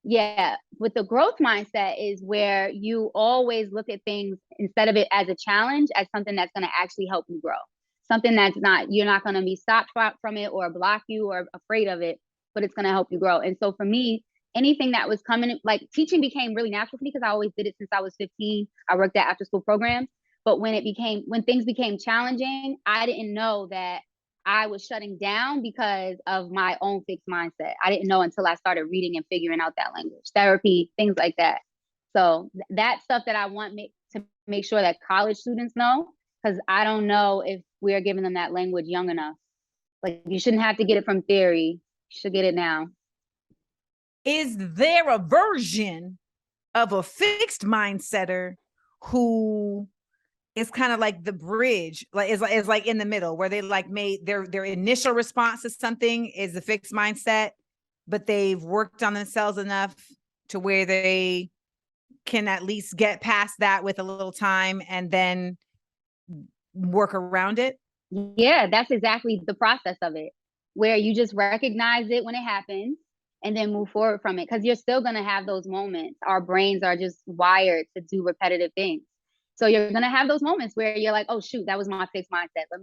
Yeah, with the growth mindset is where you always look at things instead of it as a challenge, as something that's going to actually help you grow. Something that's not, you're not going to be stopped from it or block you or afraid of it, but it's going to help you grow. And so for me, anything that was coming, like teaching became really natural for me because I always did it since I was 15. I worked at after school programs. But when things became challenging, I didn't know that I was shutting down because of my own fixed mindset. I didn't know until I started reading and figuring out that language, therapy, things like that. So that's stuff that I want to make sure that college students know, because I don't know if we're giving them that language young enough. Like you shouldn't have to get it from theory. You should get it now. Is there a version of a fixed mindsetter who is kind of like the bridge, like is like in the middle, where they like made their initial response to something is the fixed mindset, but they've worked on themselves enough to where they can at least get past that with a little time and then work around it? Yeah, that's exactly the process of it, where you just recognize it when it happens and then move forward from it. Because you're still going to have those moments. Our brains are just wired to do repetitive things. So you're going to have those moments where you're like, oh, shoot, that was my fixed mindset. Let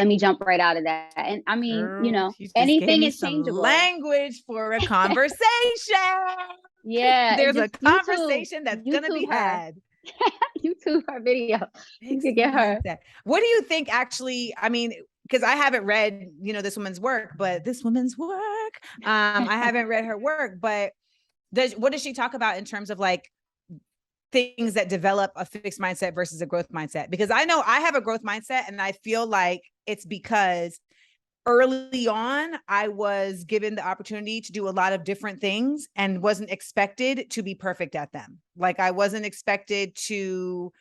me jump right out of that. And I mean, Girl, you just gave anything me is some changeable. language for a conversation. Yeah, and There's a just conversation that's gonna be YouTube her, had. YouTube her video. You Fixed could get her. mindset. What do you think actually? I mean, because I haven't read, this woman's work, but this woman's work. I haven't read her work, but what does she talk about in terms of like things that develop a fixed mindset versus a growth mindset? Because I know I have a growth mindset and I feel like it's because early on, I was given the opportunity to do a lot of different things and wasn't expected to be perfect at them. Like I wasn't expected to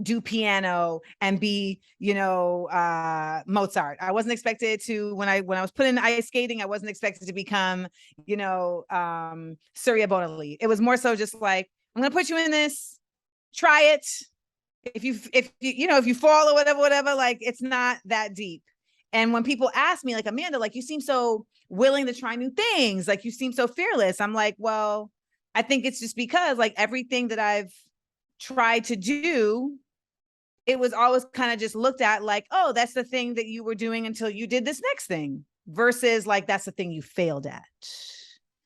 do piano and be, Mozart. I wasn't expected to, when I was put in ice skating, I wasn't expected to become, Surya Bonali. It was more so just like, I'm going to put you in this, try it. If you fall or whatever, like it's not that deep. And when people ask me like, Amanda, like you seem so willing to try new things, like you seem so fearless. I'm like, well, I think it's just because like everything that I've tried to do, it was always kind of just looked at like, oh, that's the thing that you were doing until you did this next thing, versus like, that's the thing you failed at.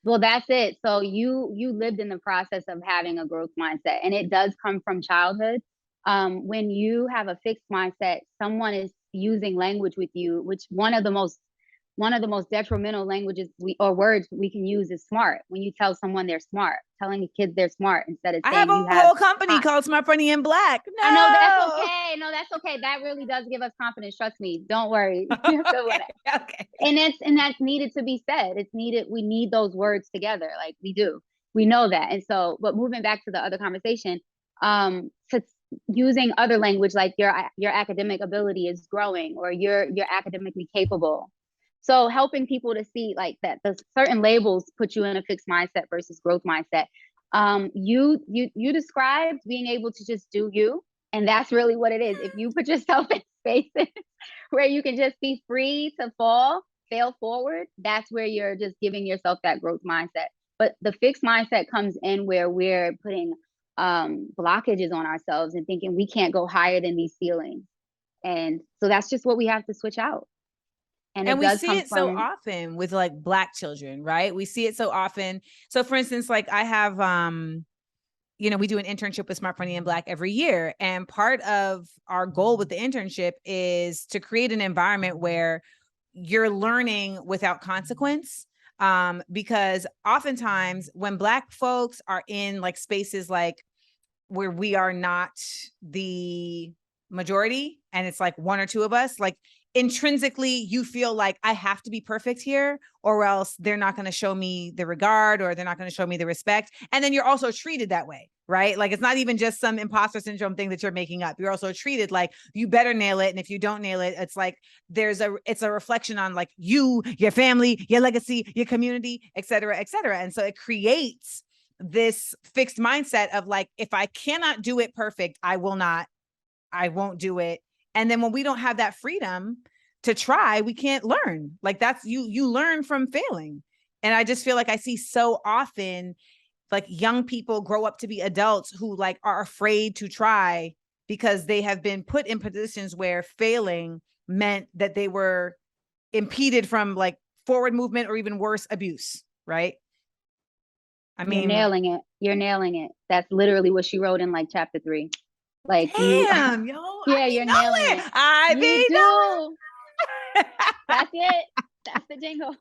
Well, that's it. So you lived in the process of having a growth mindset, and it does come from childhood. When you have a fixed mindset, someone is using language with you, which one of the most detrimental languages or words we can use is smart. When you tell someone they're smart, telling the kids they're smart instead of I have saying a you have whole company called Smart Funny in Black. I know that's No. okay. No, that's okay. That really does give us confidence. Trust me. Don't worry. You're good with it. Okay. And that's needed to be said. It's needed. We need those words together. Like we do. We know that. And so, but moving back to the other conversation, to using other language like your academic ability is growing or you're academically capable. So helping people to see like that the certain labels put you in a fixed mindset versus growth mindset. You described being able to just do you, and that's really what it is. If you put yourself in spaces where you can just be free to fail forward, that's where you're just giving yourself that growth mindset. But the fixed mindset comes in where we're putting blockages on ourselves and thinking we can't go higher than these ceilings. And so that's just what we have to switch out. And And it we does see come it so from often with like Black children, right? We see it so often. So for instance, like I have, we do an internship with Smart Funny in Black every year. And part of our goal with the internship is to create an environment where you're learning without consequence. Because oftentimes when Black folks are in like spaces like where we are not the majority and it's like one or two of us, like intrinsically you feel like I have to be perfect here or else they're not going to show me the regard or they're not going to show me the respect. And then you're also treated that way, right? Like it's not even just some imposter syndrome thing that you're making up. You're also treated like you better nail it. And if you don't nail it, it's like it's a reflection on like you, your family, your legacy, your community, et cetera, et cetera. And so it creates this fixed mindset of like, if I cannot do it perfect, I won't do it. And then when we don't have that freedom to try, we can't learn. Like that's you learn from failing. And I just feel like I see so often like young people grow up to be adults who like are afraid to try because they have been put in positions where failing meant that they were impeded from like forward movement or even worse, abuse, right? I You're mean, nailing it. You're nailing it. That's literally what she wrote in like chapter 3. Like you, damn, yo, yeah, I be you're nailing knowing. it. I You be do. knowing. That's it. That's the jingle.